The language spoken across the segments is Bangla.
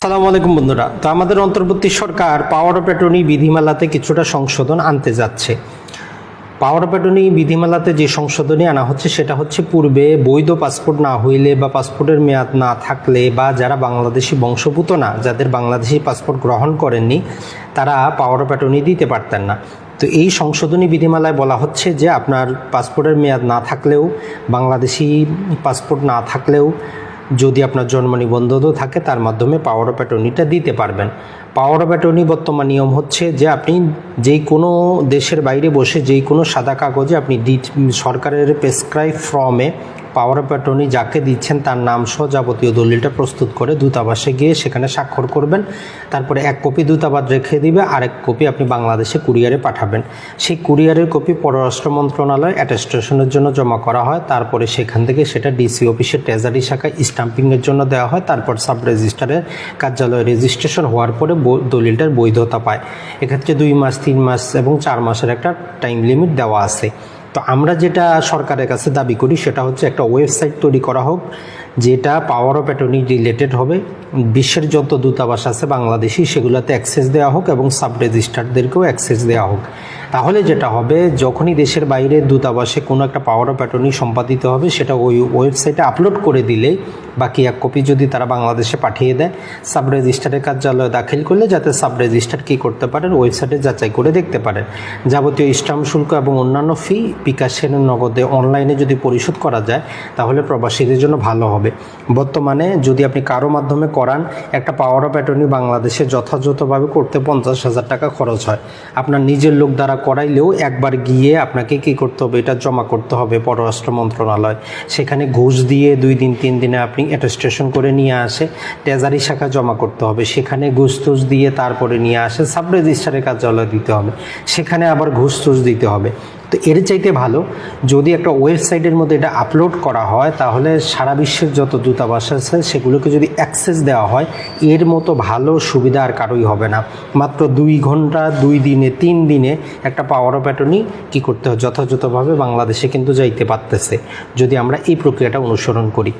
আসসালামু আলাইকুম বন্ধুরা। তো আমাদের অন্তর্বর্তী সরকার পাওয়ার অফ অ্যাটর্নি বিধিমালাতে কিছুটা সংশোধন আনতে যাচ্ছে। পাওয়ার অফ অ্যাটর্নি বিধিমালাতে যে সংশোধনী আনা হচ্ছে সেটা হচ্ছে পূর্বে বৈধ পাসপোর্ট না হইলে বা পাসপোর্টের মেয়াদ না থাকলে বা যারা বাংলাদেশি বংশোদ্ভূত না, যাদের বাংলাদেশি পাসপোর্ট গ্রহণ করেননি, তারা পাওয়ার অফ অ্যাটর্নি দিতে পারতেন না। তো এই সংশোধনী বিধিমালায় বলা হচ্ছে যে আপনার পাসপোর্টের মেয়াদ না থাকলেও, বাংলাদেশি পাসপোর্ট না থাকলেও যদি আপনার জন্ম নিবন্ধনও থাকে তার মাধ্যমে পাওয়ার অফ অ্যাটর্নিটা দিতে পারবেন। পাওয়ার অফ অ্যাটর্নি বর্তমান নিয়ম হচ্ছে যে আপনি যেই কোনো দেশের বাইরে বসে যেই কোনো সাদা কাগজে আপনি সরকারের প্রেসক্রাইব ফর্মে পাওয়ার অফ অ্যাটর্নি যাকে দিচ্ছেন তার নাম সহ যাবতীয় দলিলটা প্রস্তুত করে দূতাবাসে গিয়ে সেখানে স্বাক্ষর করবেন। তারপরে এক কপি দূতাবাস রেখে দিবে, আরেক কপি আপনি বাংলাদেশে কুরিয়ারে পাঠাবেন। সেই কুরিয়ারের কপি পররাষ্ট্র মন্ত্রণালয় অ্যাটেস্টেশনের জন্য জমা করা হয়। তারপরে সেখান থেকে সেটা ডিসি অফিসের ট্রেজারি শাখায় স্টাম্পিংয়ের জন্য দেওয়া হয়। তারপর সাব রেজিস্ট্রারের কার্যালয়ে রেজিস্ট্রেশন হওয়ার পরে দলিলটার বৈধতা পায়। এক্ষেত্রে 2 মাস, 3 মাস এবং 4 মাসের একটা টাইম লিমিট দেওয়া আছে। তো আমরা যেটা সরকারের কাছে দাবি করি সেটা হচ্ছে একটা ওয়েবসাইট তৈরি করা হোক যেটা পাওয়ার অফ অ্যাটর্নি রিলেটেড হবে। বিশ্বের যত দূতাবাস আছে বাংলাদেশি সেগুলোতে অ্যাক্সেস দেওয়া হোক এবং সাব রেজিস্ট্রারদেরকেও অ্যাক্সেস দেওয়া হোক। তাহলে যেটা হবে, যখনই দেশের বাইরে দূতাবাসে কোনো একটা পাওয়ার অফ অ্যাটর্নি সম্পাদিত হবে সেটা ওই ওয়েবসাইটে আপলোড করে দিলেই বাকি এক কপি যদি তারা বাংলাদেশে পাঠিয়ে দেয়, সাব রেজিস্ট্রারের কার্যালয়ে দাখিল করলে যাতে সাব রেজিস্ট্রার কী করতে পারেন, ওয়েবসাইটে যাচাই করে দেখতে পারেন। যাবতীয় স্ট্যাম্প শুল্ক এবং অন্যান্য ফি বিকাশের নগদে অনলাইনে যদি পরিশোধ করা যায় তাহলে প্রবাসীদের জন্য ভালো হবে। বর্তমানে যদি আপনি কারো মাধ্যমে করান, একটা পাওয়ার অফ অ্যাটর্নি বাংলাদেশে যথাযথভাবে করতে 50,000 টাকা খরচ হয়। আপনার নিজের লোক দ্বারা করাইলেও একবার গিয়ে আপনাকে কী করতে হবে, এটা জমা করতে হবে পররাষ্ট্র মন্ত্রণালয়। সেখানে ঘুষ দিয়ে 2 দিন 3 দিনে আপনি অ্যাটেস্টেশন করে নিয়ে আসে ট্রেজারি শাখা জমা করতে হবে। সেখানে ঘুষ টুস দিয়ে তারপরে নিয়ে আসে সাব রেজিস্ট্রারের কার্যালয়ে দিতে হবে, সেখানে আবার ঘুষ টুস দিতে হবে। তো এর চাইতে ভালো যদি একটা ওয়েবসাইটের মধ্যে এটা আপলোড করা হয়, তাহলে সারা বিশ্বের যত দূতাবাস আছে সেগুলোকে যদি অ্যাক্সেস দেওয়া হয়, এর মতো ভালো সুবিধা আর কারোই হবে না। মাত্র 2 ঘন্টা, 2 দিনে, 3 দিনে একটা পাওয়ার অফ অ্যাটর্নি কী করতে হয়, যথাযথভাবে বাংলাদেশে কিন্তু যাইতে পারতেছে যদি আমরা এই প্রক্রিয়াটা অনুসরণ করি।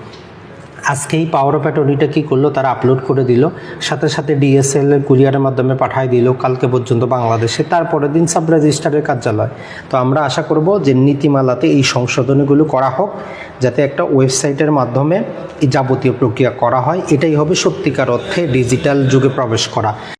আজকে এই পাওয়ার অফ অ্যাটর্নিটা কী করলো, তারা আপলোড করে দিল, সাথে সাথে ডিএসএল কুরিয়ারের মাধ্যমে পাঠিয়ে দিল কালকে পর্যন্ত বাংলাদেশে, তারপরের দিন সাব রেজিস্ট্রারের কার্যালয়। তো আমরা আশা করব যে নীতিমালাতে এই সংশোধনীগুলো করা হোক, যাতে একটা ওয়েবসাইটের মাধ্যমে এই যাবতীয় প্রক্রিয়া করা হয়। এটাই হবে সত্যিকার অর্থে ডিজিটাল যুগে প্রবেশ করা।